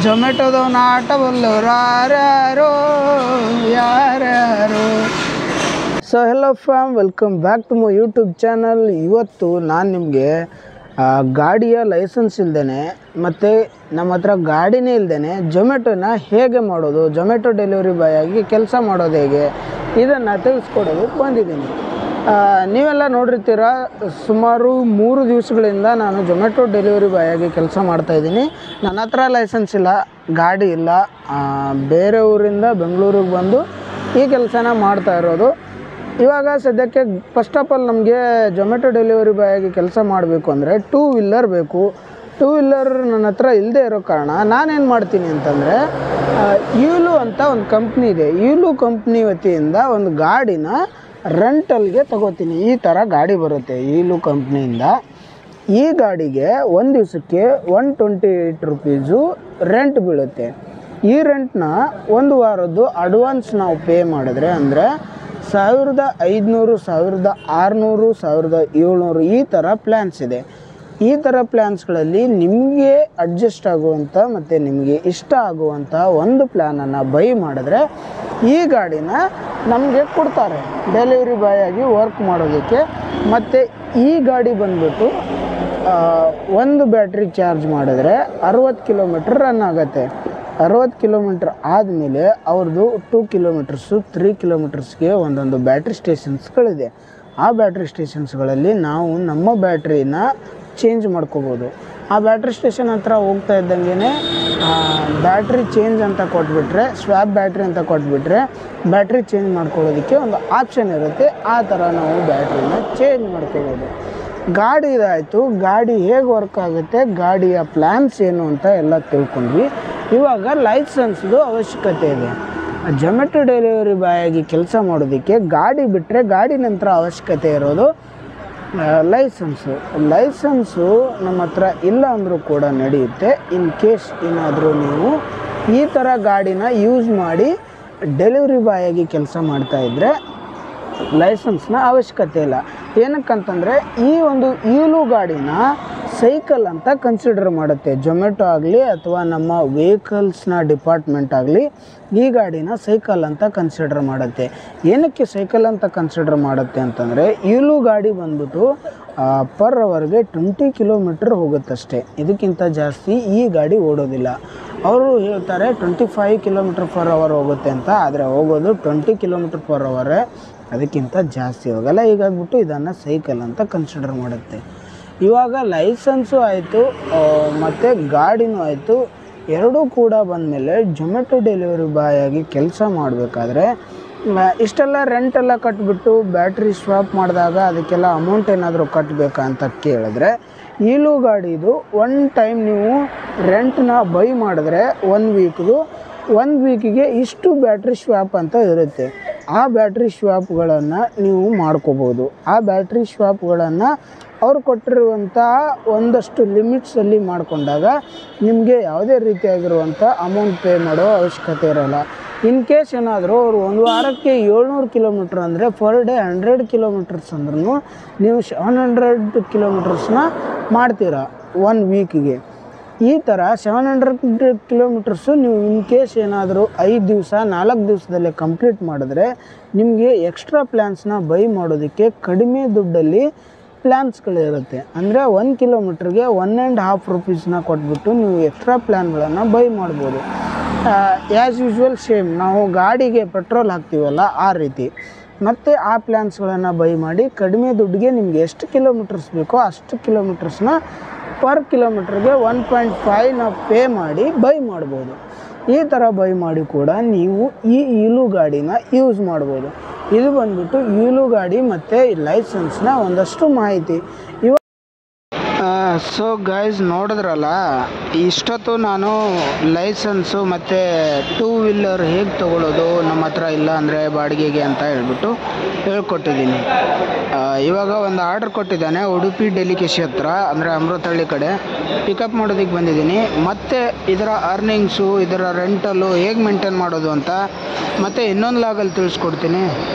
ಜೊಮ್ಯಾಟೋದವನ ಆಟ ಬಲ್ಲೋರು ಯಾರ್ಯಾರು. So hello fam, welcome back to my YouTube channel. ಇವತ್ತು ನಾನು ನಿಮಗೆ ಗಾಡಿಯ ಲೈಸೆನ್ಸ್ ಇಲ್ದೇ ಮತ್ತು ನಮ್ಮ ಹತ್ರ ಗಾಡಿನೇ ಇಲ್ದೇ ಜೊಮ್ಯಾಟೋನ ಹೇಗೆ ಮಾಡೋದು, ಜೊಮ್ಯಾಟೋ ಡೆಲಿವರಿ ಬಾಯ್ ಆಗಿ ಕೆಲಸ ಮಾಡೋದು ಹೇಗೆ, ಇದನ್ನು ತಿಳಿಸ್ಕೊಡೋದಕ್ಕೆ ಬಂದಿದ್ದೀನಿ. ನೀವೆಲ್ಲ ನೋಡಿರ್ತೀರ, ಸುಮಾರು 3 ದಿವಸಗಳಿಂದ ನಾನು ಜೊಮ್ಯಾಟೋ ಡೆಲಿವರಿ ಬಾಯ್ ಆಗಿ ಕೆಲಸ ಮಾಡ್ತಾಯಿದ್ದೀನಿ. ನನ್ನ ಹತ್ರ ಲೈಸೆನ್ಸ್ ಇಲ್ಲ, ಗಾಡಿ ಇಲ್ಲ. ಬೇರೆ ಊರಿಂದ ಬೆಂಗಳೂರಿಗೆ ಬಂದು ಈ ಕೆಲಸನ ಮಾಡ್ತಾ ಇರೋದು. ಇವಾಗ ಸದ್ಯಕ್ಕೆ ಫಸ್ಟ್ ಆಫ್ ಆಲ್ ನಮಗೆ ಜೊಮ್ಯಾಟೋ ಡೆಲಿವರಿ ಬಾಯ್ ಆಗಿ ಕೆಲಸ ಮಾಡಬೇಕು ಅಂದರೆ 2 ವೀಲರ್ ಬೇಕು. 2 ವೀಲರ್ ನನ್ನ ಹತ್ರ ಇಲ್ಲದೆ ಇರೋ ಕಾರಣ ನಾನೇನು ಮಾಡ್ತೀನಿ ಅಂತಂದರೆ, ಯೂಲು ಅಂತ ಒಂದು ಕಂಪ್ನಿ ಇದೆ. ಯೂಲು ಕಂಪ್ನಿ ವತಿಯಿಂದ ಒಂದು ಗಾಡಿನ ರೆಂಟಲ್ಗೆ ತಗೋತೀನಿ. ಈ ಥರ ಗಾಡಿ ಬರುತ್ತೆ ಯೂಲು ಕಂಪ್ನಿಯಿಂದ. ಈ ಗಾಡಿಗೆ ಒಂದು ದಿವಸಕ್ಕೆ 128 ರುಪೀಸು ರೆಂಟ್ ಬೀಳುತ್ತೆ. ಈ ರೆಂಟ್ನ 1 ವಾರದ್ದು ಅಡ್ವಾನ್ಸ್ ನಾವು ಪೇ ಮಾಡಿದ್ರೆ ಅಂದರೆ 1500, 1600, 1700 ಈ ಥರ ಪ್ಲ್ಯಾನ್ಸ್ ಇದೆ. ಈ ಥರ ಪ್ಲ್ಯಾನ್ಸ್ಗಳಲ್ಲಿ ನಿಮಗೆ ಅಡ್ಜಸ್ಟ್ ಆಗುವಂಥ ಮತ್ತು ನಿಮಗೆ ಇಷ್ಟ ಆಗುವಂಥ ಒಂದು ಪ್ಲ್ಯಾನನ್ನು ಬೈ ಮಾಡಿದ್ರೆ ಈ ಗಾಡಿನ ನಮಗೆ ಕೊಡ್ತಾರೆ ಡೆಲಿವರಿ ಬಾಯ್ ಆಗಿ ವರ್ಕ್ ಮಾಡೋದಕ್ಕೆ. ಮತ್ತು ಈ ಗಾಡಿ ಬಂದ್ಬಿಟ್ಟು ಒಂದು ಬ್ಯಾಟ್ರಿ ಚಾರ್ಜ್ ಮಾಡಿದ್ರೆ 60 ಕಿಲೋಮೀಟ್ರ್ ರನ್ ಆಗುತ್ತೆ. 60 ಕಿಲೋಮೀಟ್ರ್ ಆದಮೇಲೆ ಅವ್ರದ್ದು 2 ಕಿಲೋಮೀಟರ್ಸು 3 ಕಿಲೋಮೀಟರ್ಸ್ಗೆ ಒಂದೊಂದು ಬ್ಯಾಟ್ರಿ ಸ್ಟೇಷನ್ಸ್ಗಳಿದೆ. ಆ ಬ್ಯಾಟ್ರಿ ಸ್ಟೇಷನ್ಸ್ಗಳಲ್ಲಿ ನಾವು ನಮ್ಮ ಬ್ಯಾಟ್ರಿನ ಚೇಂಜ್ ಮಾಡ್ಕೋಬೋದು. ಆ ಬ್ಯಾಟ್ರಿ ಸ್ಟೇಷನ್ ಹತ್ರ ಹೋಗ್ತಾ ಇದ್ದಂಗೆ ಬ್ಯಾಟ್ರಿ ಚೇಂಜ್ ಅಂತ ಕೊಟ್ಬಿಟ್ರೆ, ಸ್ವ್ಯಾಪ್ ಬ್ಯಾಟ್ರಿ ಅಂತ ಕೊಟ್ಬಿಟ್ರೆ ಬ್ಯಾಟ್ರಿ ಚೇಂಜ್ ಮಾಡ್ಕೊಳ್ಳೋದಕ್ಕೆ ಒಂದು ಆಪ್ಷನ್ ಇರುತ್ತೆ. ಆ ಥರ ನಾವು ಬ್ಯಾಟ್ರಿನ ಚೇಂಜ್ ಮಾಡ್ಕೋಬೋದು. ಗಾಡಿ ಇದಾಯಿತು. ಗಾಡಿ ಹೇಗೆ ವರ್ಕ್ ಆಗುತ್ತೆ, ಗಾಡಿಯ ಪ್ಲ್ಯಾನ್ಸ್ ಏನು ಅಂತ ಎಲ್ಲ ತಿಳ್ಕೊಂಡ್ವಿ. ಇವಾಗ ಲೈಸೆನ್ಸ್ದು ಅವಶ್ಯಕತೆ ಇದೆ. ಜೊಮ್ಯಾಟೋ ಡೆಲಿವರಿ ಬಾಯ್ ಆಗಿ ಕೆಲಸ ಮಾಡೋದಕ್ಕೆ ಗಾಡಿ ಬಿಟ್ಟರೆ ಗಾಡಿ ನಂತರ ಅವಶ್ಯಕತೆ ಇರೋದು ಲೈಸೆನ್ಸು ನಮ್ಮ ಹತ್ರ ಇಲ್ಲ ಅಂದರೂ ಕೂಡ ನಡೆಯುತ್ತೆ. ಇನ್ ಕೇಸ್ ಏನಾದರೂ ನೀವು ಈ ಥರ ಗಾಡಿನ ಯೂಸ್ ಮಾಡಿ ಡೆಲಿವರಿ ಬಾಯ್ ಆಗಿ ಕೆಲಸ ಮಾಡ್ತಾಯಿದ್ರೆ ಲೈಸೆನ್ಸ್ನ ಅವಶ್ಯಕತೆ ಇಲ್ಲ. ಏನಕ್ಕಂತಂದರೆ ಈ ಒಂದು ಯೂಲು ಗಾಡಿನ ಸೈಕಲ್ ಅಂತ ಕನ್ಸಿಡರ್ ಮಾಡುತ್ತೆ. ಜೊಮ್ಯಾಟೋ ಆಗಲಿ ಅಥವಾ ನಮ್ಮ ವೆಹಿಕಲ್ಸ್ನ ಡಿಪಾರ್ಟ್ಮೆಂಟ್ ಆಗಲಿ ಈ ಗಾಡಿನ ಸೈಕಲ್ ಅಂತ ಕನ್ಸಿಡರ್ ಮಾಡುತ್ತೆ. ಏನಕ್ಕೆ ಸೈಕಲ್ ಅಂತ ಕನ್ಸಿಡರ್ ಮಾಡುತ್ತೆ ಅಂತಂದರೆ, ಯೂಲು ಗಾಡಿ ಬಂದ್ಬಿಟ್ಟು ಪರ್ ಅವರ್ಗೆ 20 ಕಿಲೋಮೀಟ್ರ್ ಹೋಗುತ್ತಷ್ಟೇ. ಇದಕ್ಕಿಂತ ಜಾಸ್ತಿ ಈ ಗಾಡಿ ಓಡೋದಿಲ್ಲ. ಅವರು ಹೇಳ್ತಾರೆ 25 ಕಿಲೋಮೀಟ್ರ್ ಪರ್ ಅವರ್ ಹೋಗುತ್ತೆ ಅಂತ, ಆದರೆ ಹೋಗೋದು 20 ಕಿಲೋಮೀಟ್ರ್ ಪರ್ ಅವರೇ, ಅದಕ್ಕಿಂತ ಜಾಸ್ತಿ ಹೋಗಲ್ಲ. ಹೀಗಾಗ್ಬಿಟ್ಟು ಇದನ್ನು ಸೈಕಲ್ ಅಂತ ಕನ್ಸಿಡರ್ ಮಾಡುತ್ತೆ. ಇವಾಗ ಲೈಸೆನ್ಸು ಆಯಿತು ಮತ್ತು ಗಾಡಿನೂ ಆಯಿತು, ಎರಡೂ ಕೂಡ ಬಂದಮೇಲೆ ಜೊಮ್ಯಾಟೋ ಡೆಲಿವರಿ ಬಾಯ್ ಆಗಿ ಕೆಲಸ ಮಾಡಬೇಕಾದ್ರೆ ಇಷ್ಟೆಲ್ಲ ರೆಂಟೆಲ್ಲ ಕಟ್ಬಿಟ್ಟು ಬ್ಯಾಟ್ರಿ ಸ್ವಾಪ್ ಮಾಡಿದಾಗ ಅದಕ್ಕೆಲ್ಲ ಅಮೌಂಟ್ ಏನಾದರೂ ಕಟ್ಟಬೇಕಾ ಅಂತ ಕೇಳಿದ್ರೆ, ಯೂಲು ಗಾಡಿದು ಒನ್ ಟೈಮ್ ನೀವು ರೆಂಟ್ನ ಬೈ ಮಾಡಿದ್ರೆ 1 ವೀಕಿಗೆ ಇಷ್ಟು ಬ್ಯಾಟ್ರಿ ಸ್ವಾಪ್ ಅಂತ ಇರುತ್ತೆ. ಆ ಬ್ಯಾಟ್ರಿ ಸ್ವಾಪ್ಗಳನ್ನು ನೀವು ಮಾಡ್ಕೋಬೋದು. ಆ ಬ್ಯಾಟ್ರಿ ಸ್ವಾಪ್ಗಳನ್ನು ಅವ್ರು ಕೊಟ್ಟಿರುವಂಥ ಒಂದಷ್ಟು ಲಿಮಿಟ್ಸಲ್ಲಿ ಮಾಡಿಕೊಂಡಾಗ ನಿಮಗೆ ಯಾವುದೇ ರೀತಿಯಾಗಿರುವಂಥ ಅಮೌಂಟ್ ಪೇ ಮಾಡೋ ಅವಶ್ಯಕತೆ ಇರೋಲ್ಲ. ಇನ್ ಕೇಸ್ ಏನಾದರೂ ಅವರು 1 ವಾರಕ್ಕೆ 700 ಕಿಲೋಮೀಟ್ರ್ ಅಂದರೆ ಪರ್ ಡೇ 100 ಕಿಲೋಮೀಟರ್ಸ್ ಅಂದ್ರೂ ನೀವು 700 ಕಿಲೋಮೀಟರ್ಸ್ನ ಮಾಡ್ತೀರಾ 1 ವೀಕಿಗೆ. ಈ ಥರ 700 ಕಿಲೋಮೀಟರ್ಸು ನೀವು ಇನ್ ಕೇಸ್ ಏನಾದರೂ 5 ದಿವಸ 4 ದಿವಸದಲ್ಲೇ ಕಂಪ್ಲೀಟ್ ಮಾಡಿದ್ರೆ ನಿಮಗೆ ಎಕ್ಸ್ಟ್ರಾ ಪ್ಲ್ಯಾನ್ಸ್ನ ಬೈ ಮಾಡೋದಕ್ಕೆ ಕಡಿಮೆ ದುಡ್ಡಲ್ಲಿ ಪ್ಲ್ಯಾನ್ಸ್ಗಳಿರುತ್ತೆ. ಅಂದರೆ 1 ಕಿಲೋಮೀಟ್ರಿಗೆ 1.5 ರುಪೀಸ್ನ ಕೊಟ್ಬಿಟ್ಟು ನೀವು ಎಕ್ಸ್ಟ್ರಾ ಪ್ಲ್ಯಾನ್ಗಳನ್ನು ಬೈ ಮಾಡ್ಬೋದು. ಆ್ಯಸ್ ಯೂಶ್ವಲ್ ಸೇಮ್ ನಾವು ಗಾಡಿಗೆ ಪೆಟ್ರೋಲ್ ಹಾಕ್ತೀವಲ್ಲ ಆ ರೀತಿ. ಮತ್ತು ಆ ಪ್ಲ್ಯಾನ್ಸ್ಗಳನ್ನು ಬೈ ಮಾಡಿ ಕಡಿಮೆ ದುಡ್ಡಿಗೆ ನಿಮಗೆ ಎಷ್ಟು ಕಿಲೋಮೀಟರ್ಸ್ ಬೇಕೋ ಅಷ್ಟು ಕಿಲೋಮೀಟರ್ಸ್ನ ಪರ್ ಕಿಲೋಮೀಟ್ರಿಗೆ 1.5ನ ಪೇ ಮಾಡಿ ಬೈ ಮಾಡ್ಬೋದು. ಈ ಥರ ಬೈ ಮಾಡಿ ಕೂಡ ನೀವು ಈ ಯೂಲು ಗಾಡಿನ ಯೂಸ್ ಮಾಡ್ಬೋದು. ಇದು ಬಂದ್ಬಿಟ್ಟು ಯೂಲು ಗಾಡಿ ಮತ್ತು ಲೈಸೆನ್ಸ್ನ ಒಂದಷ್ಟು ಮಾಹಿತಿ. ಸೊ ಗೈಸ್, ನೋಡಿದ್ರಲ್ಲ, ಇಷ್ಟೊತ್ತು ನಾನು ಲೈಸೆನ್ಸು ಮತ್ತು 2 ವೀಲರ್ ಹೇಗೆ ತೊಗೊಳ್ಳೋದು ನಮ್ಮ ಹತ್ರ ಇಲ್ಲ ಅಂದರೆ ಬಾಡಿಗೆಗೆ ಅಂತ ಹೇಳ್ಕೊಟ್ಟಿದ್ದೀನಿ. ಇವಾಗ ಒಂದು ಆರ್ಡ್ರ್ ಕೊಟ್ಟಿದ್ದಾನೆ ಉಡುಪಿ ಡೆಲಿಕೇಶಿ ಹತ್ರ, ಅಂದರೆ ಅಮೃತಹಳ್ಳಿ ಕಡೆ ಪಿಕಪ್ ಮಾಡೋದಕ್ಕೆ ಬಂದಿದ್ದೀನಿ. ಮತ್ತು ಇದರ ಅರ್ನಿಂಗ್ಸು, ಇದರ ರೆಂಟಲ್ಲು ಹೇಗೆ ಮೇಂಟೈನ್ ಮಾಡೋದು ಅಂತ ಮತ್ತು ಇನ್ನೊಂದು ಲಾಗಲ್ಲಿ ತಿಳಿಸ್ಕೊಡ್ತೀನಿ.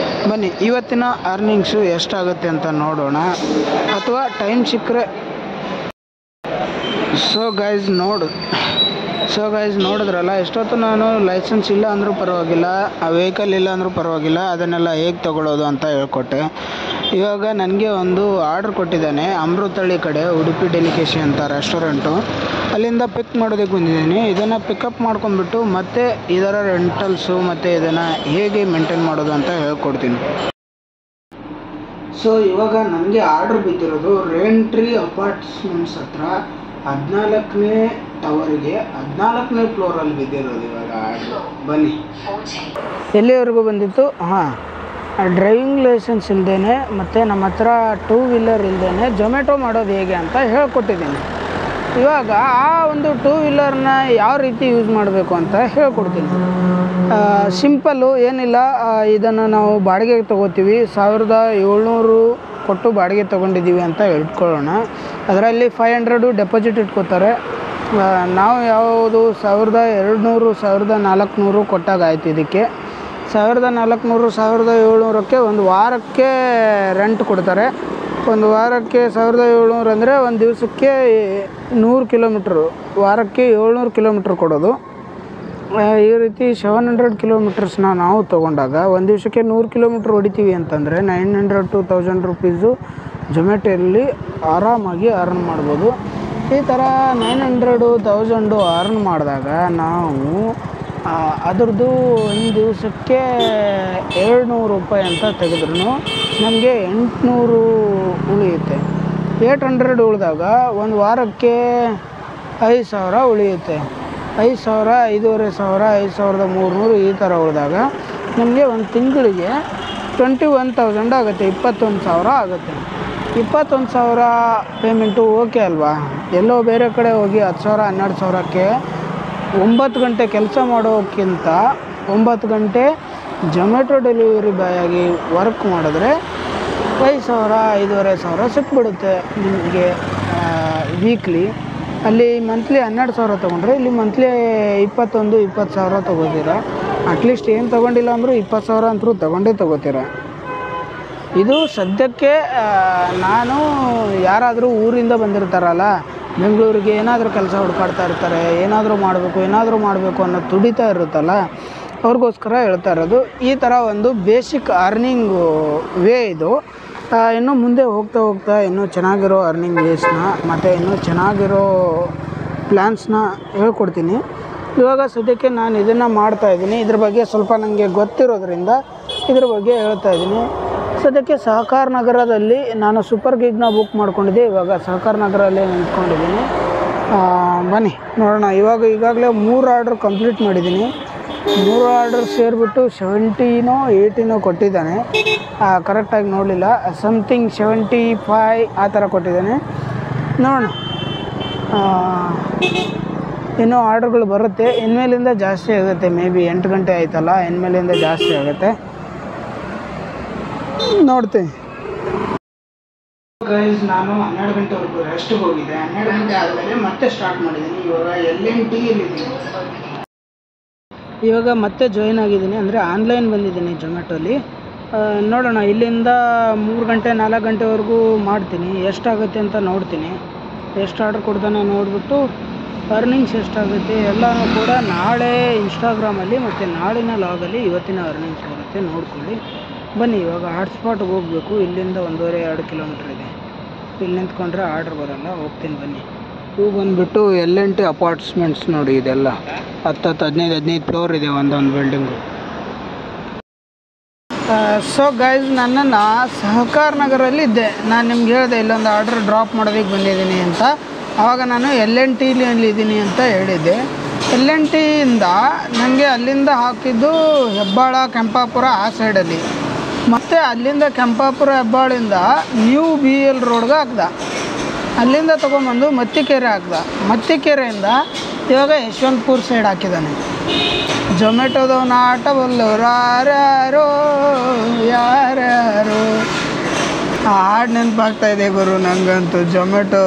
ಬನ್ನಿ, ಇವತ್ತಿನ ಅರ್ನಿಂಗ್ಸು ಎಷ್ಟಾಗುತ್ತೆ ಅಂತ ನೋಡೋಣ, ಅಥವಾ ಟೈಮ್ ಸಿಕ್ಕರೆ. ಸೊ ಗೈಸ್, ಸೊ ಗೈಸ್ ನೋಡಿದ್ರಲ್ಲ, ಎಷ್ಟೊತ್ತು ನಾನು ಲೈಸೆನ್ಸ್ ಇಲ್ಲ ಅಂದರೂ ಪರವಾಗಿಲ್ಲ, ಆ ವೆಹಿಕಲ್ ಇಲ್ಲ ಅಂದರೂ ಪರವಾಗಿಲ್ಲ, ಅದನ್ನೆಲ್ಲ ಹೇಗೆ ತೊಗೊಳ್ಳೋದು ಅಂತ ಹೇಳ್ಕೊಟ್ಟೆ. ಇವಾಗ ನನಗೆ ಒಂದು ಆರ್ಡ್ರ್ ಕೊಟ್ಟಿದ್ದಾನೆ ಅಮೃತಹಳ್ಳಿ ಕಡೆ, ಉಡುಪಿ ಡೆಲಿಕೇಶಿ ಅಂತ ರೆಸ್ಟೋರೆಂಟು. ಅಲ್ಲಿಂದ ಪಿಕ್ ಮಾಡೋದಕ್ಕೆ ಬಂದಿದ್ದೀನಿ. ಇದನ್ನು ಪಿಕಪ್ ಮಾಡ್ಕೊಂಡ್ಬಿಟ್ಟು ಮತ್ತೆ ಇದರ ರೆಂಟಲ್ಸು ಮತ್ತು ಇದನ್ನು ಹೇಗೆ ಮೇಂಟೈನ್ ಮಾಡೋದು ಅಂತ ಹೇಳ್ಕೊಡ್ತೀನಿ. ಸೊ ಇವಾಗ ನನಗೆ ಆರ್ಡ್ರ್ ಬಿದ್ದಿರೋದು ರೇಂಟ್ರಿ ಅಪಾರ್ಟ್ಮೆಂಟ್ಸ್ ಹತ್ರ 14ನೇ ಟವರಿಗೆ 14ನೇ ಫ್ಲೋರಲ್ಲಿ ಬಿದ್ದಿರೋದು ಇವಾಗ ಆರ್ಡ್ರು. ಬನ್ನಿ, ಎಲ್ಲಿವರೆಗೂ ಬಂದಿತ್ತು? ಹಾಂ, ಡ್ರೈವಿಂಗ್ ಲೈಸೆನ್ಸ್ ಇಲ್ಲದೇ ಮತ್ತು ನಮ್ಮ ಹತ್ರ 2 ವೀಲರ್ ಇಲ್ಲದೇ ಜೊಮ್ಯಾಟೊ ಮಾಡೋದು ಹೇಗೆ ಅಂತ ಹೇಳ್ಕೊಟ್ಟಿದ್ದೀನಿ. ಇವಾಗ ಆ ಒಂದು 2 ವೀಲರ್ನ ಯಾವ ರೀತಿ ಯೂಸ್ ಮಾಡಬೇಕು ಅಂತ ಹೇಳ್ಕೊಡ್ತೀನಿ. ಸಿಂಪಲ್ಲು ಏನಿಲ್ಲ, ಇದನ್ನು ನಾವು ಬಾಡಿಗೆಗೆ ತೊಗೋತೀವಿ. 1700 ಕೊಟ್ಟು ಬಾಡಿಗೆ ತೊಗೊಂಡಿದ್ದೀವಿ ಅಂತ ಇಟ್ಕೊಳ್ಳೋಣ. ಅದರಲ್ಲಿ 500 ಡೆಪಾಸಿಟ್ ಇಟ್ಕೋತಾರೆ. ನಾವು ಯಾವುದು 1200 1400 ಕೊಟ್ಟಾಗ ಆಯಿತು. ಇದಕ್ಕೆ 1400 1700ಕ್ಕೆ ಒಂದು ವಾರಕ್ಕೆ ರೆಂಟ್ ಕೊಡ್ತಾರೆ. ಒಂದು ವಾರಕ್ಕೆ 1700 ಅಂದರೆ ಒಂದು ದಿವಸಕ್ಕೆ 100 ಕಿಲೋಮೀಟ್ರು, ವಾರಕ್ಕೆ 700 ಕಿಲೋಮೀಟ್ರ್ ಕೊಡೋದು. ಈ ರೀತಿ 700 ಕಿಲೋಮೀಟರ್ಸ್ನ ನಾವು ತೊಗೊಂಡಾಗ ಒಂದು ದಿವಸಕ್ಕೆ 100 ಕಿಲೋಮೀಟ್ರ್ ಹೊಡಿತೀವಿ ಅಂತಂದರೆ 900 to 1000 ರುಪೀಸು ಜೊಮ್ಯಾಟೊಲ್ಲಿ ಆರಾಮಾಗಿ ಅರ್ನ್ ಮಾಡ್ಬೋದು. ಈ ಥರ 900 1000 ಅರ್ನ್ ಮಾಡಿದಾಗ ನಾವು ಅದರದ್ದು ಒಂದು ದಿವಸಕ್ಕೆ 700 ರೂಪಾಯಿ ಅಂತ ತೆಗೆದ್ರೂ ನಮಗೆ 800 ಉಳಿಯುತ್ತೆ. 800 ಉಳಿದಾಗ ಒಂದು ವಾರಕ್ಕೆ 5000 ಉಳಿಯುತ್ತೆ. 5000 5500 5300 ಈ ಥರ ಉಳಿದಾಗ ನಮಗೆ ಒಂದು ತಿಂಗಳಿಗೆ 21,000 ಆಗುತ್ತೆ. 21,000 ಆಗುತ್ತೆ. 21,000 ಪೇಮೆಂಟು ಓಕೆ ಅಲ್ವಾ? ಎಲ್ಲೋ ಬೇರೆ ಕಡೆ ಹೋಗಿ 10,000 12,000ಕ್ಕೆ 9 ಗಂಟೆ ಕೆಲಸ ಮಾಡೋಕ್ಕಿಂತ 9 ಗಂಟೆ ಜೊಮ್ಯಾಟೊ ಡೆಲಿವರಿ ಬಾಯ್ ಆಗಿ ವರ್ಕ್ ಮಾಡಿದ್ರೆ 5,000 5500 ಸಿಕ್ಬಿಡುತ್ತೆ ನಿಮಗೆ ವೀಕ್ಲಿ. ಅಲ್ಲಿ ಮಂತ್ಲಿ 12,000 ತೊಗೊಂಡ್ರೆ ಇಲ್ಲಿ ಮಂತ್ಲಿ 20,000 ತೊಗೋತೀರ. ಅಟ್ಲೀಸ್ಟ್ ಏನು ತೊಗೊಂಡಿಲ್ಲ ಅಂದರೂ 20,000 ಅಂತರೂ ತೊಗೋತೀರ. ಇದು ಸದ್ಯಕ್ಕೆ ನಾನು ಯಾರಾದರೂ ಊರಿಂದ ಬಂದಿರ್ತಾರಲ್ಲ, ಬೆಂಗಳೂರಿಗೆ ಏನಾದರೂ ಕೆಲಸ ಹುಡ್ಕಾಡ್ತಾ ಇರ್ತಾರೆ, ಏನಾದರೂ ಮಾಡಬೇಕು ಅನ್ನೋ ತುಡಿತಾ ಇರುತ್ತಲ್ಲ, ಅವ್ರಿಗೋಸ್ಕರ ಹೇಳ್ತಾ ಇರೋದು. ಈ ಥರ ಒಂದು ಬೇಸಿಕ್ ಅರ್ನಿಂಗ್ ವೇ ಇದು. ಇನ್ನೂ ಮುಂದೆ ಹೋಗ್ತಾ ಇನ್ನೂ ಚೆನ್ನಾಗಿರೋ ಅರ್ನಿಂಗ್ ವೇಸ್ನ ಮತ್ತು ಇನ್ನೂ ಚೆನ್ನಾಗಿರೋ ಪ್ಲ್ಯಾನ್ಸ್ನ ಹೇಳ್ಕೊಡ್ತೀನಿ. ಇವಾಗ ಸದ್ಯಕ್ಕೆ ನಾನು ಇದನ್ನು ಮಾಡ್ತಾಯಿದ್ದೀನಿ. ಇದ್ರ ಬಗ್ಗೆ ಸ್ವಲ್ಪ ನನಗೆ ಗೊತ್ತಿರೋದ್ರಿಂದ ಇದ್ರ ಬಗ್ಗೆ ಹೇಳ್ತಾಯಿದ್ದೀನಿ. ಸದ್ಯಕ್ಕೆ ಸಹಕಾರ ನಗರದಲ್ಲಿ ನಾನು ಸೂಪರ್ ಗಿಗ್ನ ಬುಕ್ ಮಾಡ್ಕೊಂಡಿದ್ದೆ. ಇವಾಗ ಸಹಕಾರ ನಗರಲ್ಲೇ ನಿಂತ್ಕೊಂಡಿದ್ದೀನಿ. ಬನ್ನಿ ನೋಡೋಣ. ಈಗಾಗಲೇ 3 ಆರ್ಡ್ರ್ ಕಂಪ್ಲೀಟ್ ಮಾಡಿದ್ದೀನಿ. 3 ಆರ್ಡರ್ ಸೇರಿಬಿಟ್ಟು 70ನೋ 80ನೋ ಕೊಟ್ಟಿದ್ದಾನೆ. ಕರೆಕ್ಟಾಗಿ ನೋಡಲಿಲ್ಲ, ಸಮಥಿಂಗ್ 75 ಆ ಥರ ಕೊಟ್ಟಿದ್ದಾನೆ. ನೋಡೋಣ, ಇನ್ನೂ ಆರ್ಡ್ರ್ಗಳು ಬರುತ್ತೆ. ಇನ್ಮೇಲಿಂದ ಜಾಸ್ತಿ ಆಗುತ್ತೆ. ಮೇ ಬಿ 8 ಗಂಟೆ ಆಯ್ತಲ್ಲ, ಇನ್ಮೇಲಿಂದ ಜಾಸ್ತಿ ಆಗುತ್ತೆ. ನೋಡ್ತೀನಿ ಗೈಸ್. ನಾನು 12 ಗಂಟೆವರೆಗೂ ರೆಸ್ಟ್ಗೆ ಹೋಗಿದ್ದೆ. 12 ಗಂಟೆ ಆದಮೇಲೆ ಮತ್ತೆ ಸ್ಟಾರ್ಟ್ ಮಾಡಿದ್ದೀನಿ. ಇವಾಗ LNTಯಲ್ಲಿದ್ದೀನಿ. ಇವಾಗ ಮತ್ತೆ ಜಾಯಿನ್ ಆಗಿದ್ದೀನಿ, ಅಂದರೆ ಆನ್ಲೈನ್ ಬಂದಿದ್ದೀನಿ ಜೊಮ್ಯಾಟೊಲಿ. ನೋಡೋಣ, ಇಲ್ಲಿಂದ 3 ಗಂಟೆ 4 ಗಂಟೆವರೆಗೂ ಮಾಡ್ತೀನಿ. ಎಷ್ಟಾಗುತ್ತೆ ಅಂತ ನೋಡ್ತೀನಿ. ಎಷ್ಟು ಆರ್ಡ್ರ್ ಕೊಡ್ತಾನೆ ನೋಡಿಬಿಟ್ಟು ಅರ್ನಿಂಗ್ಸ್ ಎಷ್ಟಾಗುತ್ತೆ ಎಲ್ಲನೂ ಕೂಡ ನಾಳೆ ಇನ್ಸ್ಟಾಗ್ರಾಮಲ್ಲಿ ಮತ್ತು ನಾಳಿನ ಲಾಗಲ್ಲಿ ಇವತ್ತಿನ ಅರ್ನಿಂಗ್ಸ್ ಬರುತ್ತೆ, ನೋಡ್ಕೊಳ್ಳಿ. ಬನ್ನಿ, ಇವಾಗ ಹಾಟ್ಸ್ಪಾಟ್ಗೆ ಹೋಗಬೇಕು. ಇಲ್ಲಿಂದ 1.5-2 ಕಿಲೋಮೀಟ್ರ್ ಇದೆ. ಇಲ್ಲಿ ನಿಂತ್ಕೊಂಡ್ರೆ ಆರ್ಡ್ರ್ ಬರೋಲ್ಲ. ಹೋಗ್ತೀನಿ ಬನ್ನಿ. ಇವು ಬಂದುಬಿಟ್ಟು LNT ಅಪಾರ್ಟ್ಮೆಂಟ್ಸ್ ನೋಡಿ. ಇದೆಲ್ಲ 10-15 ಫ್ಲೋರ್ ಇದೆ ಒಂದೊಂದು ಬಿಲ್ಡಿಂಗು. ಸೊ ಗೈಸ್, ನನ್ನನ್ನು ಸಹಕಾರ ನಗರಲ್ಲಿದ್ದೆ. ನಾನು ನಿಮ್ಗೆ ಹೇಳಿದೆ ಇಲ್ಲೊಂದು ಆರ್ಡ್ರ್ ಡ್ರಾಪ್ ಮಾಡೋದಕ್ಕೆ ಬಂದಿದ್ದೀನಿ ಅಂತ. ಆವಾಗ ನಾನು LNTಯಲ್ಲಿ ಇದ್ದೀನಿ ಅಂತ ಹೇಳಿದ್ದೆ. LNTಯಿಂದ ನನಗೆ ಅಲ್ಲಿಂದ ಹಾಕಿದ್ದು ಹೆಬ್ಬಾಳ ಕೆಂಪಾಪುರ ಆ ಸೈಡಲ್ಲಿ, ಮತ್ತು ಅಲ್ಲಿಂದ ಕೆಂಪಾಪುರ ಹೆಬ್ಬಾಳಿಂದ ನ್ಯೂ BL ರೋಡ್ಗೆ ಹಾಕ್ದ. ಅಲ್ಲಿಂದ ತೊಗೊಂಬಂದು ಮತ್ತಿಕೆರೆ ಹಾಕ್ದ. ಮತ್ತಿಕೆರೆಯಿಂದ ಇವಾಗ ಯಶವಂತಪುರ ಸೈಡ್ ಹಾಕಿದ್ದಾನೆ. ಜೊಮ್ಯಾಟೊದವನ ಆಟ ಬಲ್ಲವರು ಯಾರ್ಯಾರೋ ಆ ಹಾಡು ನೆನಪಾಗ್ತಾಯಿದೆ ಗುರು ನನಗಂತೂ. ಜೊಮ್ಯಾಟೊ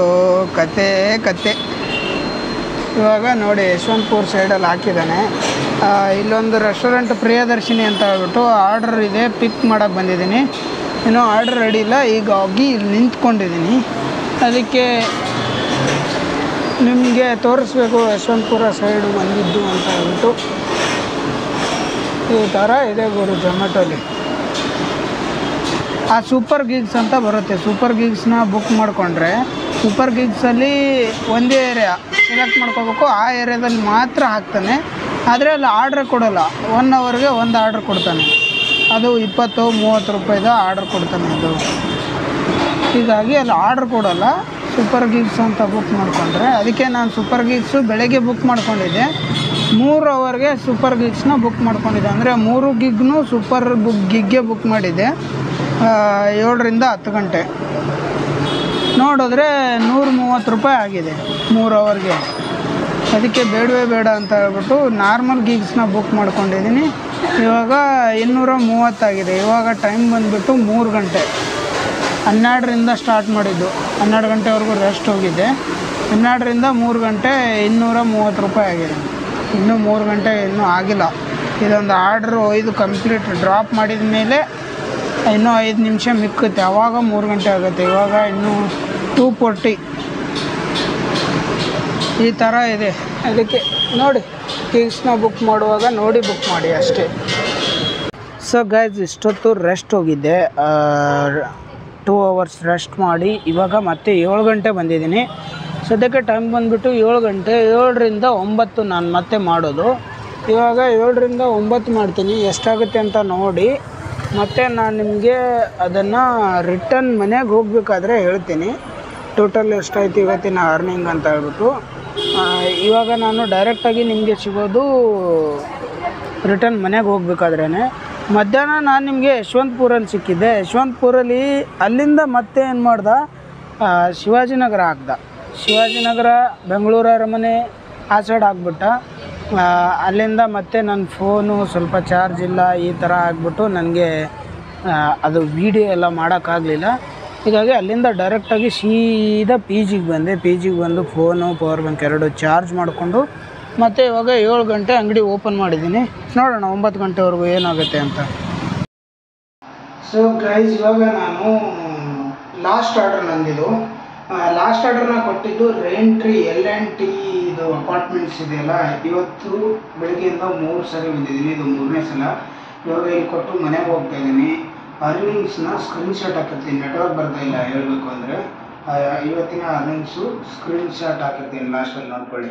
ಕತೆ. ಇವಾಗ ನೋಡಿ ಯಶವಂತಪುರ ಸೈಡಲ್ಲಿ ಹಾಕಿದ್ದಾನೆ. ಇಲ್ಲೊಂದು ರೆಸ್ಟೋರೆಂಟ್ ಪ್ರಿಯದರ್ಶಿನಿ ಅಂತ ಹೇಳ್ಬಿಟ್ಟು ಆರ್ಡ್ರ್ ಇದೆ, ಪಿಕ್ ಮಾಡೋಕ್ಕೆ ಬಂದಿದ್ದೀನಿ. ಇನ್ನೂ ಆರ್ಡ್ರ್ ರೆಡಿ ಇಲ್ಲ. ಹೀಗಾಗಿ ಇಲ್ಲಿ ನಿಂತ್ಕೊಂಡಿದ್ದೀನಿ. ಅದಕ್ಕೆ ನಿಮಗೆ ತೋರಿಸ್ಬೇಕು ಯಶವಂತಪುರ ಸೈಡು ಬಂದಿದ್ದು ಅಂತ ಹೇಳ್ಬಿಟ್ಟು. ಈ ಥರ ಇದೆ ಗುರು ಜೊಮ್ಯಾಟೋಲಿ. ಆ ಸೂಪರ್ ಗಿಗ್ಸ್ ಅಂತ ಬರುತ್ತೆ. ಸೂಪರ್ ಗಿಗ್ಸ್ನ ಬುಕ್ ಮಾಡಿಕೊಂಡ್ರೆ ಸೂಪರ್ ಗಿಗ್ಸಲ್ಲಿ ಒಂದೇ ಏರಿಯಾ ಸೆಲೆಕ್ಟ್ ಮಾಡ್ಕೋಬೇಕು. ಆ ಏರಿಯಾದಲ್ಲಿ ಮಾತ್ರ ಹಾಕ್ತಾನೆ. ಆದರೆ ಅಲ್ಲಿ ಆರ್ಡ್ರ್ ಕೊಡೋಲ್ಲ. 1 ಅವರ್ಗೆ ಒಂದು ಆರ್ಡ್ರ್ ಕೊಡ್ತಾನೆ. ಅದು 20-30 ರೂಪಾಯಿದ ಆರ್ಡ್ರ್ ಕೊಡ್ತಾನೆ ಅದು. ಹೀಗಾಗಿ ಅಲ್ಲಿ ಆರ್ಡ್ರ್ ಕೊಡೋಲ್ಲ. ಸೂಪರ್ ಗಿಗ್ಸ್ ಅಂತ ಬುಕ್ ಮಾಡಿಕೊಂಡ್ರೆ, ಅದಕ್ಕೆ ನಾನು ಸೂಪರ್ ಗಿಗ್ಸು ಬೆಳಗ್ಗೆ ಬುಕ್ ಮಾಡ್ಕೊಂಡಿದ್ದೆ. 3 ಅವರ್ಗೆ ಸೂಪರ್ ಗಿಗ್ಸ್ನ ಬುಕ್ ಮಾಡ್ಕೊಂಡಿದ್ದೆ. ಅಂದರೆ 3 ಗಿಗ್ನು ಸೂಪರ್ ಗಿಗ್ಗೆ ಬುಕ್ ಮಾಡಿದ್ದೆ. 7ರಿಂದ 10 ಗಂಟೆ ನೋಡಿದ್ರೆ 130 ರೂಪಾಯಿ ಆಗಿದೆ 3 ಅವರ್ಗೆ. ಅದಕ್ಕೆ ಬೇಡವೇ ಬೇಡ ಅಂತ ಹೇಳ್ಬಿಟ್ಟು ನಾರ್ಮಲ್ ಗಿಗ್ಸ್ನ ಬುಕ್ ಮಾಡ್ಕೊಂಡಿದ್ದೀನಿ. ಇವಾಗ 230 ಆಗಿದೆ. ಇವಾಗ ಟೈಮ್ ಬಂದುಬಿಟ್ಟು 3 ಗಂಟೆ. 12ರಿಂದ ಸ್ಟಾರ್ಟ್ ಮಾಡಿದ್ದು, 12 ಗಂಟೆವರೆಗೂ ರೆಸ್ಟ್ ಹೋಗಿದ್ದೆ. 12ರಿಂದ 3 ಗಂಟೆ 230 ರೂಪಾಯಿ ಆಗಿದೆ. ಇನ್ನೂ 3 ಗಂಟೆ ಇನ್ನೂ ಆಗಿಲ್ಲ. ಇದೊಂದು ಆರ್ಡ್ರು ಇದು ಕಂಪ್ಲೀಟ್ ಡ್ರಾಪ್ ಮಾಡಿದ ಮೇಲೆ ಇನ್ನೂ 5 ನಿಮಿಷ ಮಿಕ್ಕುತ್ತೆ. ಆವಾಗ 3 ಗಂಟೆ ಆಗುತ್ತೆ. ಇವಾಗ ಇನ್ನೂ 2:40 ಈ ಥರ ಇದೆ. ಅದಕ್ಕೆ ನೋಡಿ, ಗಿಗ್ಸ್ನ ಬುಕ್ ಮಾಡುವಾಗ ನೋಡಿ ಬುಕ್ ಮಾಡಿ ಅಷ್ಟೇ. ಸೊ ಗೈಸ್, ಇಷ್ಟೊತ್ತು ರೆಸ್ಟ್ ಹೋಗಿದ್ದೆ. 2 ಅವರ್ಸ್ ರೆಸ್ಟ್ ಮಾಡಿ ಇವಾಗ ಮತ್ತೆ 7 ಗಂಟೆ ಬಂದಿದ್ದೀನಿ. ಸದ್ಯಕ್ಕೆ ಟೈಮ್ ಬಂದುಬಿಟ್ಟು 7 ಗಂಟೆ. 7ರಿಂದ 9 ನಾನು ಮತ್ತೆ ಮಾಡೋದು. ಇವಾಗ 7ರಿಂದ 9 ಮಾಡ್ತೀನಿ. ಎಷ್ಟಾಗುತ್ತೆ ಅಂತ ನೋಡಿ ಮತ್ತು ನಾನು ನಿಮಗೆ ಅದನ್ನು ರಿಟರ್ನ್ ಮನೆಗೆ ಹೋಗಬೇಕಾದ್ರೆ ಹೇಳ್ತೀನಿ ಟೋಟಲ್ ಎಷ್ಟಾಯ್ತು ಇವತ್ತಿನ ಅರ್ನಿಂಗ್ ಅಂತ ಹೇಳ್ಬಿಟ್ಟು. ಇವಾಗ ನಾನು ಡೈರೆಕ್ಟಾಗಿ ನಿಮಗೆ ಸಿಗೋದು ರಿಟರ್ನ್ ಮನೆಗೆ ಹೋಗ್ಬೇಕಾದ್ರೇ. ಮಧ್ಯಾಹ್ನ ನಾನು ನಿಮಗೆ ಯಶವಂತಪುರಲ್ಲಿ ಸಿಕ್ಕಿದ್ದೆ. ಯಶವಂತಪುರಲ್ಲಿ ಅಲ್ಲಿಂದ ಮತ್ತೆ ಏನು ಮಾಡ್ದೆ, ಶಿವಾಜಿನಗರ ಹಾಕ್ದೆ. ಶಿವಾಜಿನಗರ, ಬೆಂಗಳೂರು ಅರಮನೆ ಆ ಸೈಡ್ ಹಾಕ್ಬಿಟ್ಟ. ಅಲ್ಲಿಂದ ಮತ್ತೆ ನನ್ನ ಫೋನು ಸ್ವಲ್ಪ ಚಾರ್ಜ್ ಇಲ್ಲ, ಈ ಥರ ಆಗಿಬಿಟ್ಟು ನನಗೆ ಅದು ವೀಡಿಯೋ ಎಲ್ಲ ಮಾಡೋಕ್ಕಾಗಲಿಲ್ಲ. ಹೀಗಾಗಿ ಅಲ್ಲಿಂದ ಡೈರೆಕ್ಟಾಗಿ ಸೀದಾ ಪಿ ಜಿಗೆ ಬಂದೆ. ಪಿ ಜಿಗೆ ಬಂದು ಫೋನು, ಪವರ್ ಬ್ಯಾಂಕ್ 2 ಚಾರ್ಜ್ ಮಾಡಿಕೊಂಡು ಮತ್ತು ಇವಾಗ 7 ಗಂಟೆ ಅಂಗಡಿ ಓಪನ್ ಮಾಡಿದ್ದೀನಿ. ನೋಡೋಣ 9 ಗಂಟೆವರೆಗೂ ಏನಾಗುತ್ತೆ ಅಂತ. ಸೊ ಗೈಸ್, ಇವಾಗ ನಾನು ಲಾಸ್ಟ್ ಆರ್ಡರ್ ನಂದಿದ್ದು. ಲಾಸ್ಟ್ ಆರ್ಡರ್ನ ಕೊಟ್ಟಿದ್ದು ರೈನ್ ಟ್ರೀ L&T ಇದು ಅಪಾರ್ಟ್ಮೆಂಟ್ಸ್ ಇದೆಯಲ್ಲ. ಇವತ್ತು ಬೆಳಗ್ಗೆಯಿಂದ 3 ಸರಿ ಬಂದಿದ್ದೀನಿ. ಇದು 3ನೇ ಸಲ. ಇವಾಗ ಇಲ್ಲಿ ಕೊಟ್ಟು ಮನೆಗೆ ಹೋಗ್ತಾ ಇದ್ದೀನಿ. ಅರ್ನಿಂಗ್ಸ್ನ ಸ್ಕ್ರೀನ್ಶಾಟ್ ಹಾಕಿರ್ತೀನಿ. ನೆಟ್ವರ್ಕ್ ಬರ್ತಾ ಇಲ್ಲ ಹೇಳಬೇಕು ಅಂದರೆ. ಇವತ್ತಿನ ಅರ್ನಿಂಗ್ಸು ಸ್ಕ್ರೀನ್ಶಾಟ್ ಹಾಕಿರ್ತೀನಿ ಲಾಸ್ಟಲ್ಲಿ ನೋಡ್ಕೊಳ್ಳಿ.